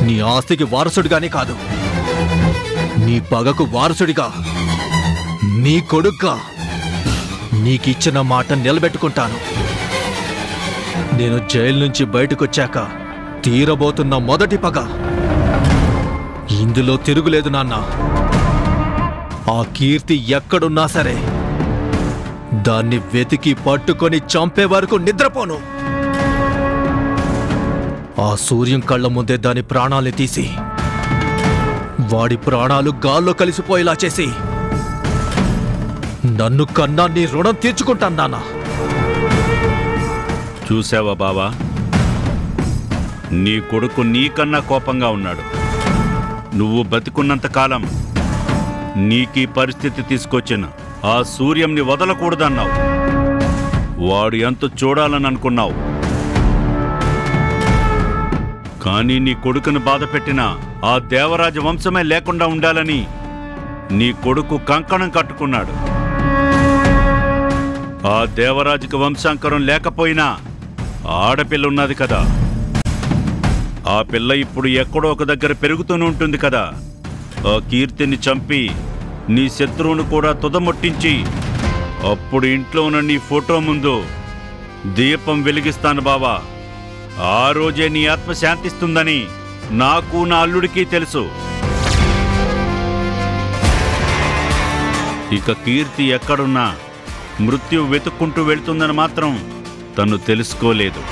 నీ ఆస్తికి వారసుడిగానే కాదు, నీ పగకు వారసుడిగా, నీ కొడుగ్గా నీకిచ్చిన మాట నిలబెట్టుకుంటాను. నేను జైలు నుంచి బయటకొచ్చాక తీరబోతున్న మొదటి పగ. ఇందులో తిరుగులేదు నాన్న. ఆ కీర్తి ఎక్కడున్నా సరే దాన్ని వెతికి పట్టుకొని చంపే వరకు నిద్రపోను. ఆ సూర్యం కళ్ళ ముందే దాని ప్రాణాల్ని తీసి వాడి ప్రాణాలు గాల్లో కలిసిపోయేలా చేసి నన్ను కన్నా నీ రుణం తీర్చుకుంటాను నాన్న. చూసావా బావా, నీ కొడుకు నీకన్నా కోపంగా ఉన్నాడు. నువ్వు బతికున్నంతకాలం నీకీ పరిస్థితి తీసుకొచ్చిన ఆ సూర్యంని వదలకూడదన్నావు. వాడు ఎంత చూడాలని అనుకున్నావు. కానీ నీ కొడుకును బాధ పెట్టిన ఆ దేవరాజ వంశమే లేకుండా ఉండాలని నీ కొడుకు కంకణం కట్టుకున్నాడు. ఆ దేవరాజుకి వంశాంకరం లేకపోయినా ఆడపిల్ల ఉన్నది కదా. ఆ పిల్ల ఇప్పుడు ఎక్కడో ఒక దగ్గర పెరుగుతూనే ఉంటుంది కదా. ఆ కీర్తిని చంపి నీ శత్రువును కూడా తుదముట్టించి అప్పుడు ఇంట్లో ఉన్న నీ ఫోటో ముందు దీపం వెలిగిస్తాను బావా. ఆ రోజే నీ ఆత్మ శాంతిస్తుందని నాకు నా అల్లుడికి తెలుసు. ఇక కీర్తి ఎక్కడున్నా మృత్యు వెతుక్కుంటూ వెళ్తుందని మాత్రం తను తెలుసుకోలేదు.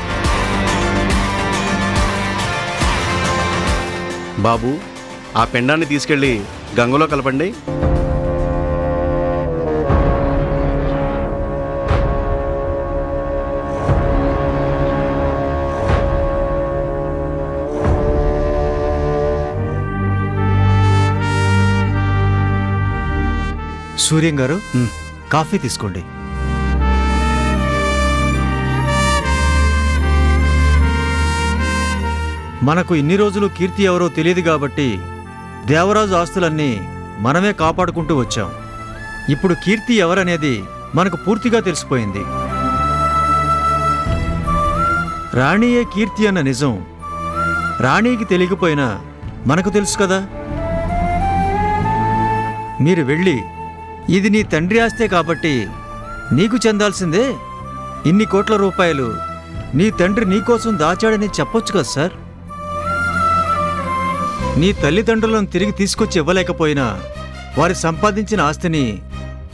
బాబు, ఆ పెండాన్ని తీసుకెళ్ళి గంగలో కలపండి. సూర్యం గారు, కాఫీ తీసుకోండి. మనకు ఇన్ని రోజులు కీర్తి ఎవరో తెలియదు కాబట్టి దేవరాజు ఆస్తులన్నీ మనమే కాపాడుకుంటూ వచ్చాం. ఇప్పుడు కీర్తి ఎవరనేది మనకు పూర్తిగా తెలిసిపోయింది. రాణియే కీర్తి అన్న నిజం రాణికి తెలియకపోయినా మనకు తెలుసు కదా. మీరు వెళ్ళి ఇది నీ తండ్రి ఆస్తే కాబట్టి నీకు చెందాల్సిందే, ఇన్ని కోట్ల రూపాయలు నీ తండ్రి నీకోసం దాచాడని చెప్పొచ్చు కదా సార్. నీ తల్లిదండ్రులను తిరిగి తీసుకొచ్చి ఇవ్వలేకపోయినా వారి సంపాదించిన ఆస్తిని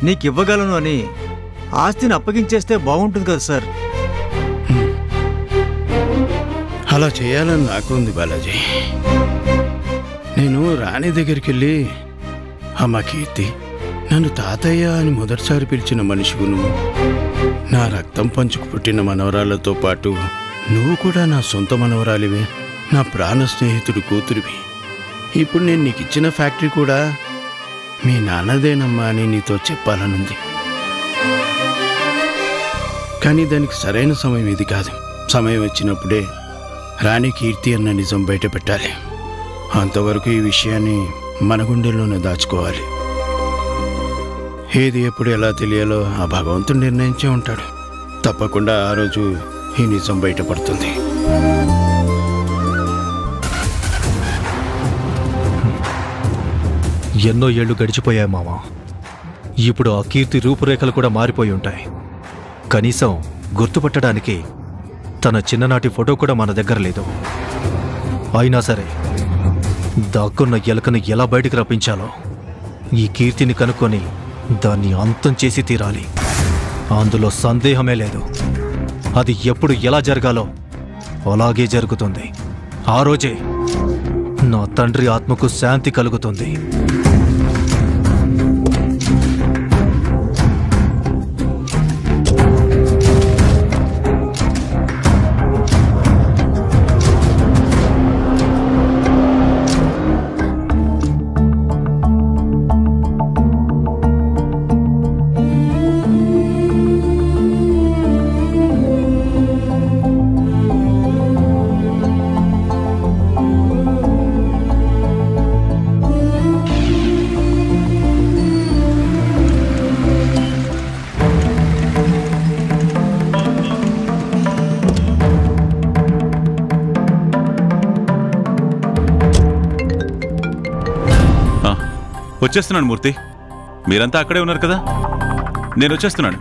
నీకివ్వగలను అని ఆస్తిని అప్పగించేస్తే బాగుంటుంది కదా సార్. అలా చేయాలని నాకు ఉంది బాలాజీ. నేను రాణి దగ్గరికి వెళ్ళి, అమ్మ కీర్తి, నన్ను తాతయ్య అని మొదటిసారి పిలిచిన మనిషివు నువ్వు. నా రక్తం పంచుకు పుట్టిన మనవరాళ్లతో పాటు నువ్వు కూడా నా సొంత మనవరాలివే, నా ప్రాణ స్నేహితుడు కూతురివి. ఇప్పుడు నేను నీకు ఇచ్చిన ఫ్యాక్టరీ కూడా మీ నాన్నదేనమ్మా అని నీతో చెప్పాలనుంది. కానీ దానికి సరైన సమయం ఇది కాదు. సమయం వచ్చినప్పుడే రాణి కీర్తి అన్న నిజం బయట పెట్టాలి. అంతవరకు ఈ విషయాన్ని మన గుండెల్లోనే దాచుకోవాలి. ఏది ఎప్పుడు ఎలా తెలియాలో ఆ భగవంతుడు నిర్ణయించే ఉంటాడు. తప్పకుండా ఆ రోజు ఈ నిజం బయటపడుతుంది. ఎన్నో ఏళ్లు గడిచిపోయాయి మామా. ఇప్పుడు ఆ కీర్తి రూపురేఖలు కూడా మారిపోయి ఉంటాయి. కనీసం గుర్తుపట్టడానికి తన చిన్ననాటి ఫోటో కూడా మన దగ్గర లేదు. అయినా సరే దాక్కున్న ఎలకను ఎలా బయటికి రప్పించాలో ఈ కీర్తిని కనుక్కొని దాన్ని అంతం చేసి తీరాలి. అందులో సందేహమే లేదు. అది ఎప్పుడు ఎలా జరగాలో అలాగే జరుగుతుంది. ఆ రోజే నా తండ్రి ఆత్మకు శాంతి కలుగుతుంది. వచ్చేస్తున్నాను మూర్తి. మీరంతా అక్కడే ఉన్నారు కదా, నేను వచ్చేస్తున్నాను.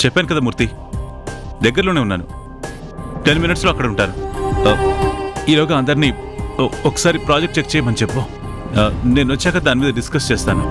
చెప్పాను కదా మూర్తి, దగ్గరలోనే ఉన్నాను. 10 minutesలో అక్కడ ఉంటారు. ఈలోగా అందరినీ ఒకసారి ప్రాజెక్ట్ చెక్ చేయమని చెప్పు. నేను వచ్చాక దాని మీద డిస్కస్ చేస్తాను.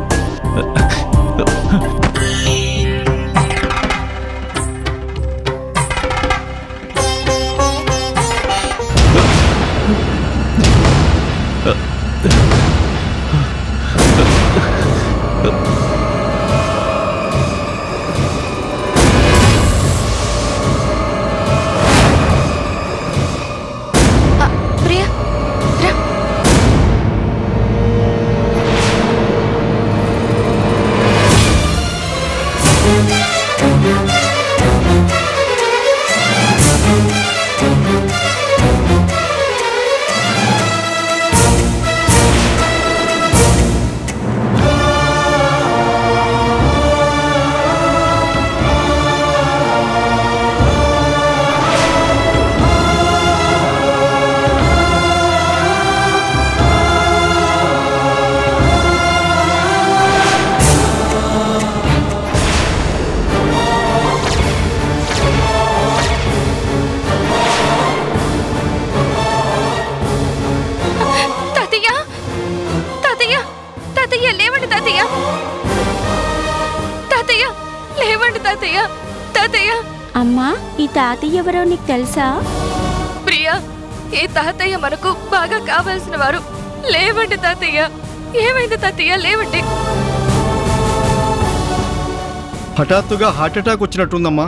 అమ్మా, ఈ తాతయ్య ఎవరో నీకు తెలుసా? ప్రియా, ఈ తాతయ్య మనకు బాగా కావాల్సిన వారు. లేవండి తాతయ్య. ఏమైంది తాతయ్య? లేవండి. హఠాత్తుగా హార్ట్అటాక్ వచ్చినట్టుందమ్మా.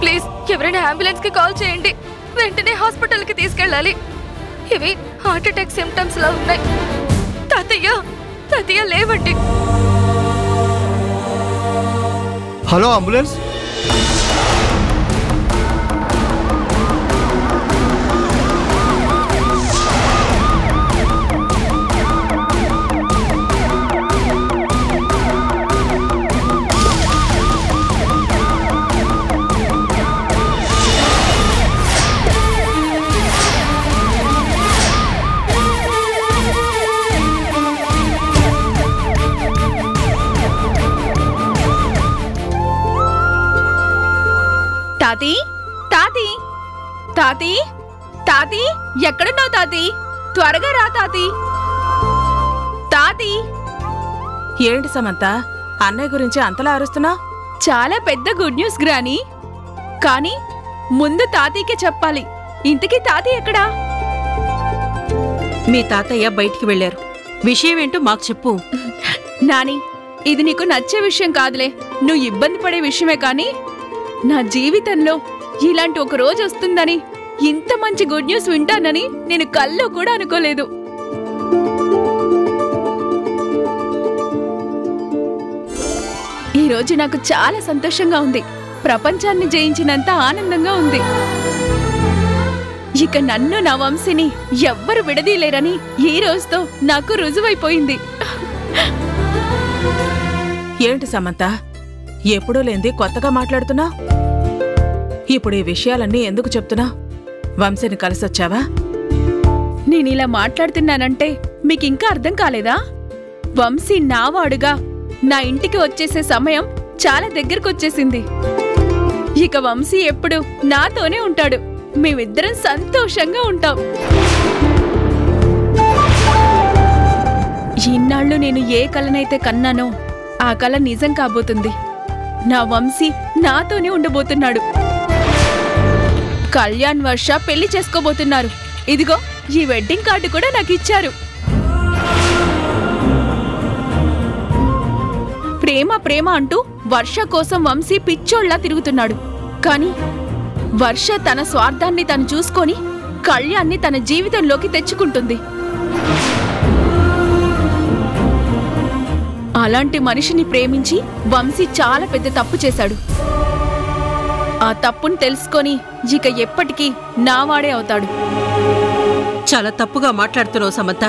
ప్లీజ్ ఎవరైనా అంబులెన్స్ కి కాల్ చేయండి. వెంటనే హాస్పిటల్ కి తీసుకెళ్ళాలి. ఇవి హార్ట్ అటాక్ సిమ్టమ్స్ లా ఉన్నాయి. తాతయ్య, తాతయ్య లేవండి. Hello ambulance. తాతీ, తాతీ, తాతీ, తాతీ, ఎక్కడున్నావు తాతీ? త్వరగా రా తాతీ. తాతీ. ఏంటి సమంత, అన్నయ్య గురించి అంతలా అరుస్తున్నా? చాలా పెద్ద గుడ్ న్యూస్ గ్రాని. కానీ ముందు తాతయ్యకే చెప్పాలి. ఇంతకీ తాతీ ఎక్కడా? మీ తాతయ్య బయటికి వెళ్లారు. విషయం ఏంటో మాకు చెప్పు. నాని, ఇది నీకు నచ్చే విషయం కాదులే. నువ్వు ఇబ్బంది పడే విషయమే. కానీ నా జీవితంలో ఇలాంటి ఒక రోజు వస్తుందని, ఇంత మంచి గుడ్ న్యూస్ వింటానని నేను కల్లో కూడా అనుకోలేదు. ఈ రోజు నాకు చాలా సంతోషంగా ఉంది. ప్రపంచాన్ని జయించినంత ఆనందంగా ఉంది. ఇక నన్ను, నా వంశీని ఎవ్వరు విడదీయలేరని ఈ రోజుతో నాకు రుజువైపోయింది. ఏంటి సమంత, ఎప్పుడూ లేంది కొత్తగా మాట్లాడుతున్నా? ఇప్పుడు ఈ విషయాలన్నీ ఎందుకు చెప్తున్నా? వంశీని కలిసొచ్చావా? నేనిలా మాట్లాడుతున్నానంటే మీకింకా అర్థం కాలేదా? వంశీ నావాడుగా నా ఇంటికి వచ్చేసే సమయం చాలా దగ్గరకొచ్చేసింది. ఇక వంశీ ఎప్పుడు నాతోనే ఉంటాడు. మేమిద్దరం సంతోషంగా ఉంటాం. ఇన్నాళ్ళు నేను ఏ కలనైతే కన్నానో ఆ కల నిజం కాబోతుంది. నా వంశీ నాతోనే ఉండబోతున్నాడు. కళ్యాణ్, వర్ష పెళ్లి చేసుకోబోతున్నారు. ఇదిగో ఈ వెడ్డింగ్ కార్డు కూడా నాకు ఇచ్చారు. ప్రేమ ప్రేమ అంటూ వర్ష కోసం వంశీ పిచ్చోళ్లా తిరుగుతున్నాడు. కానీ వర్ష తన స్వార్థాన్ని తను చూసుకొని కళ్యాణ్ని తన జీవితంలోకి తెచ్చుకుంటుంది. అలాంటి మనిషిని ప్రేమించి వంశీ చాలా పెద్ద తప్పు చేశాడు. ఆ తప్పును తెలుసుకొని ఇక ఎప్పటికీ నావాడే అవుతాడు. చాలా తప్పుగా మాట్లాడుతున్నావు సమంత.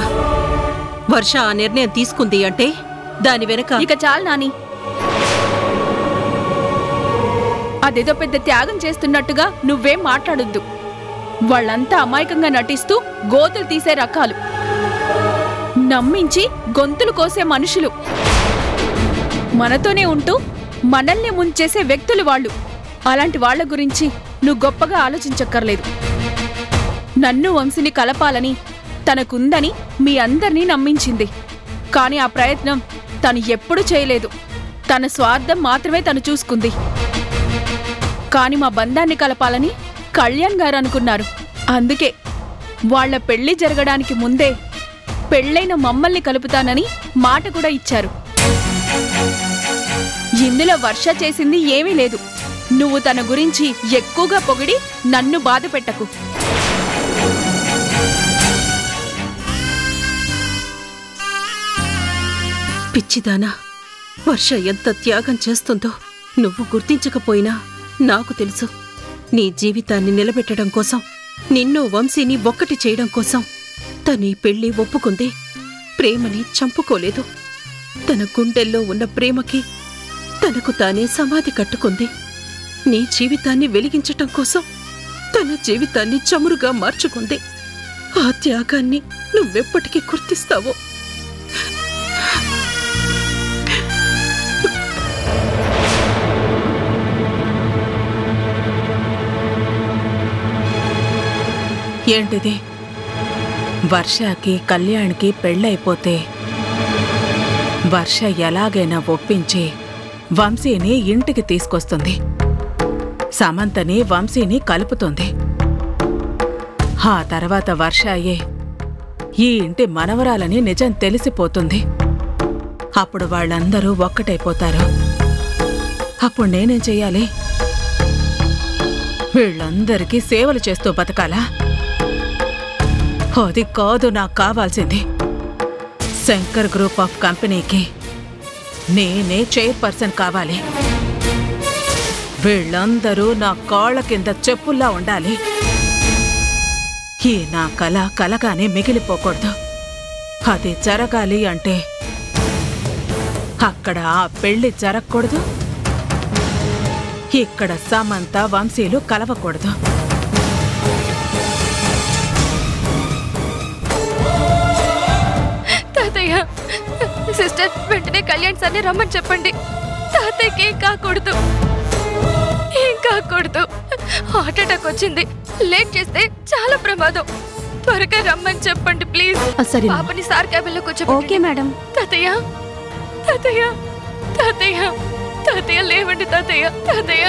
వర్ష ఆ నిర్ణయం తీసుకుంది అంటే దాని వెనక ఇక చాలు నాని. అదేదో పెద్ద త్యాగం చేస్తున్నట్టుగా నువ్వేం మాట్లాడొద్దు. వాళ్ళంతా అమాయకంగా నటిస్తూ గోతులు తీసే రకాలు, నమ్మించి గొంతులు కోసే మనుషులు, మనతోనే ఉంటూ మనల్ని ముంచేసే వ్యక్తులు వాళ్ళు. అలాంటి వాళ్ల గురించి నువ్వు గొప్పగా ఆలోచించక్కర్లేదు. నన్ను వంశీని కలపాలని తనకుందని మీ అందర్నీ నమ్మించింది. కాని ఆ ప్రయత్నం తను ఎప్పుడూ చేయలేదు. తన స్వార్థం మాత్రమే తను చూసుకుంది. కాని మా బంధాన్ని కలపాలని కళ్యాణ్ గారు అనుకున్నారు. అందుకే వాళ్ల పెళ్లి జరగడానికి ముందే పెళ్లైన మమ్మల్ని కలుపుతానని మాట కూడా ఇచ్చారు. ఇందులో వర్ష చేసింది ఏమీ లేదు. నువ్వు తన గురించి ఎక్కువగా పొగిడి నన్ను బాధ పెట్టకు. పిచ్చిదానా, వర్ష ఎంత త్యాగం చేస్తుందో నువ్వు గుర్తించకపోయినా నాకు తెలుసు. నీ జీవితాన్ని నిలబెట్టడం కోసం, నిన్ను వంశీని ఒక్కటి చేయడం కోసం తనీ పెళ్లి ఒప్పుకుంది. ప్రేమని చంపుకోలేదు. తన గుండెల్లో ఉన్న ప్రేమకి తనకు తానే సమాధి కట్టుకుంది. నీ జీవితాన్ని వెలిగించటం కోసం తన జీవితాన్ని చమురుగా మార్చుకుంది. ఆ త్యాగాన్ని నువ్వెప్పటికీ గుర్తిస్తావో. ఏంటిది? వర్షకి కళ్యాణ్కి పెళ్ళైపోతే వర్ష ఎలాగైనా ఒప్పించి వంశీని ఇంటికి తీసుకొస్తుంది. సమంతని వంశీని కలుపుతుంది. ఆ తర్వాత వర్ష అయ్యే ఈ ఇంటి మనవరాలని నిజం తెలిసిపోతుంది. అప్పుడు వాళ్ళందరూ ఒక్కటైపోతారు. అప్పుడు నేనేం చెయ్యాలి? వీళ్ళందరికీ సేవలు చేస్తూ బతకాలా? అది కాదు నాకు కావాల్సింది. శంకర్ గ్రూప్ ఆఫ్ కంపెనీకి నేనే చైర్పర్సన్ కావాలి. వీళ్ళందరూ నా కాళ్ళ కింద చెప్పుల్లా ఉండాలి. ఈ నా కల కలగానే మిగిలిపోకూడదు. అది జరగాలి అంటే అక్కడ ఆ పెళ్లి జరగకూడదు, ఇక్కడ సమంత వంశీలు కలవకూడదు. తాతయ్య, సిస్టర్ వెంటనే కళ్యాణ్ సార్ని రమ్మని చెప్పండి. తాతయ్యకి ఏం కాకూడదు, ఏం కాకూడదు. హార్ట్ అటాక్ వచ్చింది. లేట్ చేస్తే చాలా ప్రమాదం. త్వరగా రమ్మని చెప్పండి ప్లీజ్. పాపని సార్ క్యాబిన్లో కూర్చోబెట్టండి. Okay madam. తాతయ్య, తాతయ్య, తాతయ్య, తాతయ్య లేవండి తాతయ్య, తాతయ్య.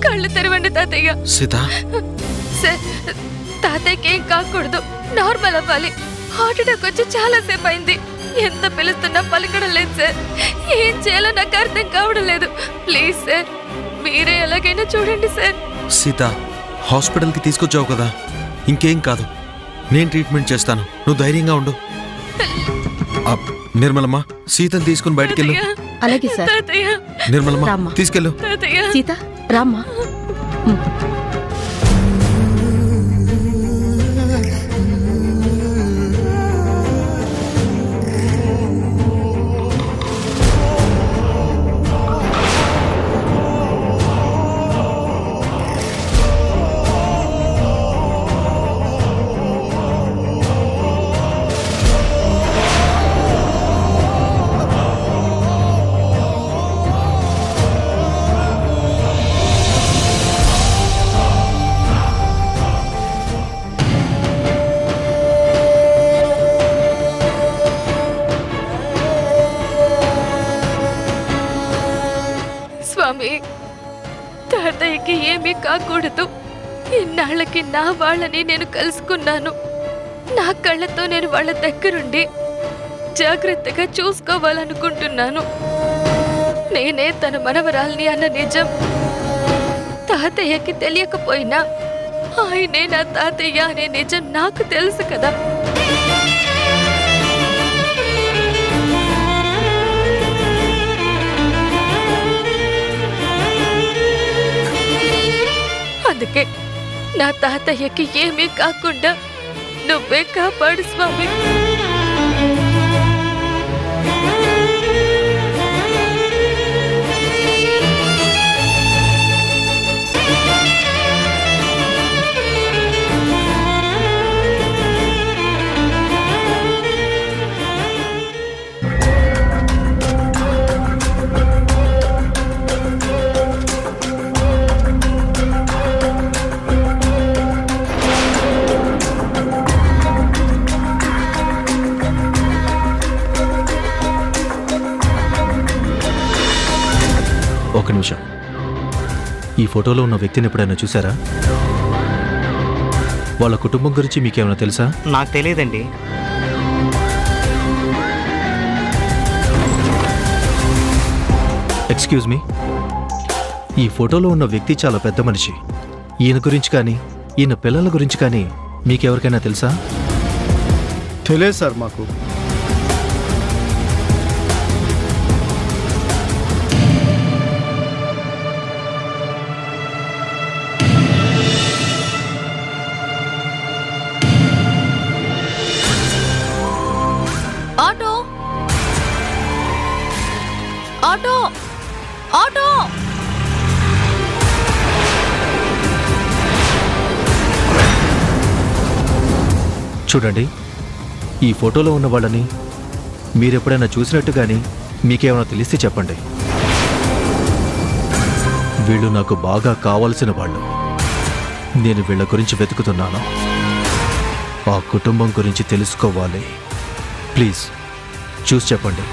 కళ్ళు తెరవండి తాతయ్య. సీత, సార్ తాతయ్యకి ఏం కాకూడదు, నార్మల్ అవ్వాలి. హార్ట్ అటాక్ వచ్చి చాలా సేపు అయింది. ఎంత పిలుస్తున్నా పలకడం లేదు సార్. ఏం చేయాలో నాకు అర్థం కావడం లేదు. ప్లీజ్ సార్, మీరే ఎలాగైనా చూడండి సార్. సీత, హాస్పిటల్కి తీసుకొచ్చావు కదా, ఇంకేం కాదు. నేను ట్రీట్మెంట్ చేస్తాను, నువ్వు ధైర్యంగా ఉండు. నిర్మలమ్మ, సీతను తీసుకుని బయటికెళ్ళు. అలాగే సార్. నిర్మలమ్మ తీసుకెళ్ళు. సీత రామ్మా. తాతయ్యకి ఏమీ కాకూడదు. ఇన్నాళ్ళకి నా వాళ్ళని నేను కలుసుకున్నాను. నా కళ్ళతో నేను వాళ్ళ దగ్గరుండి జాగ్రత్తగా చూసుకోవాలనుకుంటున్నాను. నేనే తన మనవరాల్ని అన్న నిజం తాతయ్యకి తెలియకపోయినా ఆయనే నా తాతయ్య అనే నిజం నాకు తెలుసు కదా. అందుకే నా తాతయ్యకి ఏమీ కాకుండా నువ్వే కాపాడు స్వామి. ఒక నిమిషం, ఈ ఫోటోలో ఉన్న వ్యక్తిని ఎప్పుడైనా చూసారా? వాళ్ళ కుటుంబం గురించి మీకేమైనా తెలుసా? నాకు తెలియదండి. ఎక్స్క్యూజ్ మీ, ఈ ఫోటోలో ఉన్న వ్యక్తి చాలా పెద్ద మనిషి. ఈయన గురించి కానీ ఈయన పిల్లల గురించి కానీ మీకెవరికైనా తెలుసా? తెలియదు సార్ మాకు. ఆటో ఆటో ఆటో చూడండి, ఈ ఫోటోలో ఉన్న వాళ్ళని మీరెప్పుడైనా చూసినట్టు కానీ మీకేమైనా తెలిస్తే చెప్పండి. వీళ్ళు నాకు బాగా కావలసిన వాళ్ళు. నేను వీళ్ళ గురించి వెతుకుతున్నాను. ఆ కుటుంబం గురించి తెలుసుకోవాలి. ప్లీజ్ చూసి చెప్పండి.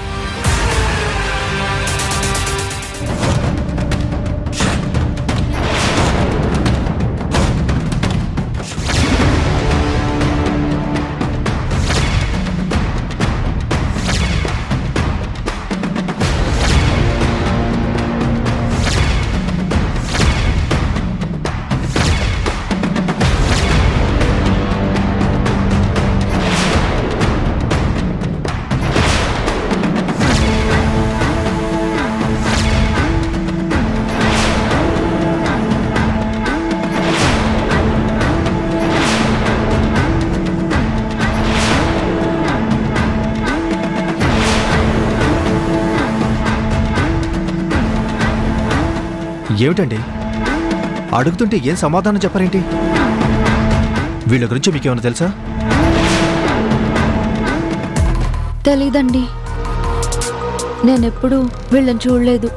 ఏమిటండి అడుగుతుంటే ఏం సమాధానం చెప్పారేంటి? వీళ్ళ గురించి మీకేమైనా తెలుసా? తెలీదండి, నేనెప్పుడు వీళ్ళని చూడలేదు.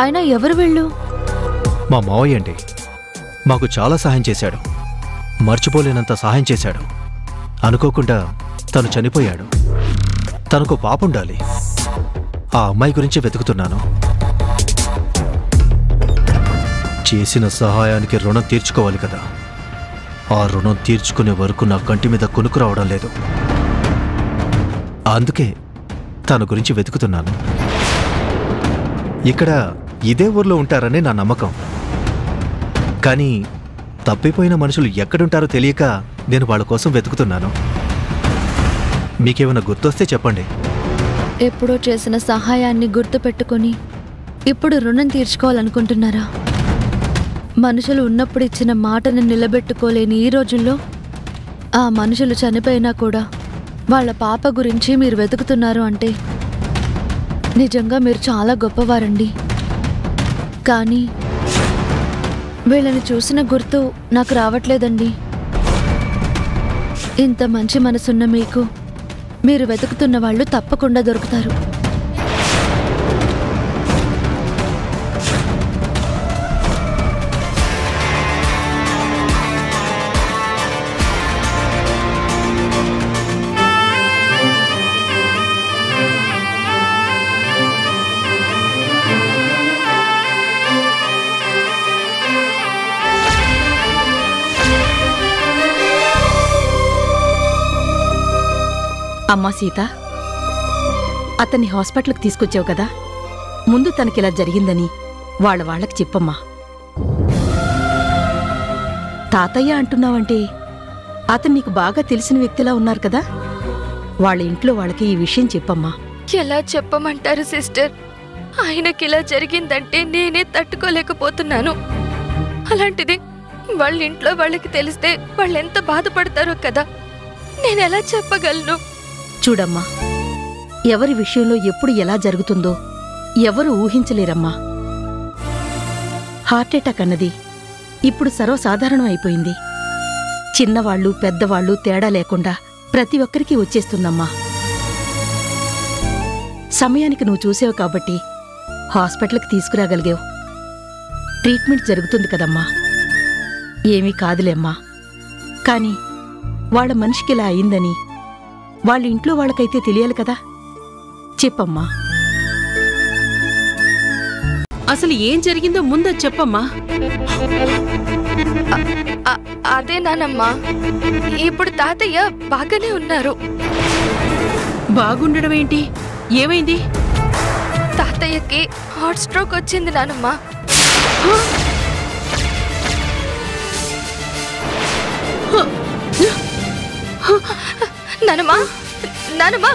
అయినా ఎవరు వీళ్ళు? మా మావయ్య అండి. మాకు చాలా సహాయం చేశాడు. మర్చిపోలేనంత సహాయం చేశాడు. అనుకోకుండా తను చనిపోయాడు. తనకు పాప ఉండాలి. ఆ అమ్మాయి గురించి వెతుకుతున్నాను. చేసిన సహాయానికి రుణం తీర్చుకోవాలి కదా. ఆ రుణం తీర్చుకునే వరకు నా కంటి మీద కొనుక్కు రావడం లేదు. అందుకే తన గురించి వెతుకుతున్నాను. ఇక్కడ ఇదే ఊర్లో ఉంటారని నా నమ్మకం. కానీ తప్పిపోయిన మనుషులు ఎక్కడుంటారో తెలియక నేను వాళ్ళ కోసం వెతుకుతున్నాను. మీకేమైనా గుర్తొస్తే చెప్పండి. ఎప్పుడో చేసిన సహాయాన్ని గుర్తుపెట్టుకొని ఇప్పుడు రుణం తీర్చుకోవాలనుకుంటున్నారా? మనుషులు ఉన్నప్పుడు ఇచ్చిన మాటను నిలబెట్టుకోలేని ఈ రోజుల్లో ఆ మనుషులు చనిపోయినా కూడా వాళ్ళ పాప గురించి మీరు వెతుకుతున్నారు అంటే నిజంగా మీరు చాలా గొప్పవారండి. కానీ వీళ్ళని చూసిన గుర్తు నాకు రావట్లేదండి. ఇంత మంచి మనసున్న మీకు మీరు వెతుకుతున్న వాళ్ళు తప్పకుండా దొరుకుతారు. అమ్మా సీత, అతన్ని హాస్పిటల్కి తీసుకొచ్చావు కదా, ముందు తనకిలా జరిగిందని వాళ్ళకి చెప్పమ్మా. తాతయ్య అంటున్నావంటే అతను నీకు బాగా తెలిసిన వ్యక్తిలా ఉన్నారు కదా, వాళ్ళ ఇంట్లో వాళ్ళకి ఈ విషయం చెప్పమ్మా. ఎలా చెప్పమంటారు సిస్టర్? ఆయనకిలా జరిగిందంటే నేనే తట్టుకోలేకపోతున్నాను. అలాంటిది వాళ్ళ ఇంట్లో వాళ్ళకి తెలిస్తే వాళ్ళెంత బాధపడతారో కదా, నేనెలా చెప్పగలను? చూడమ్మా, ఎవరి విషయంలో ఎప్పుడు ఎలా జరుగుతుందో ఎవరు ఊహించలేరమ్మా. హార్ట్అటాక్ అన్నది ఇప్పుడు సర్వసాధారణం అయిపోయింది. చిన్నవాళ్లు పెద్దవాళ్లు తేడా లేకుండా ప్రతి ఒక్కరికి వచ్చేస్తుందమ్మా. సమయానికి నువ్వు చూసావు కాబట్టి హాస్పిటల్కి తీసుకురాగలిగావు. ట్రీట్మెంట్ జరుగుతుంది కదమ్మా, ఏమీ కాదులేమ్మా. కాని వాళ్ళ మనిషికిలా అయిందని వాళ్ళ ఇంట్లో వాళ్ళకైతే తెలియాలి కదా, చెప్పమ్మా. అసలు ఏం జరిగిందో ముందు చెప్పమ్మా. అదే నానమ్మా, ఇప్పుడు తాతయ్య బాగానే ఉన్నారు. బాగుండడం ఏంటి? ఏమైంది? తాతయ్యకి హార్ట్ స్ట్రోక్ వచ్చింది నానమ్మా. నానమ్మా, నానమ్మా,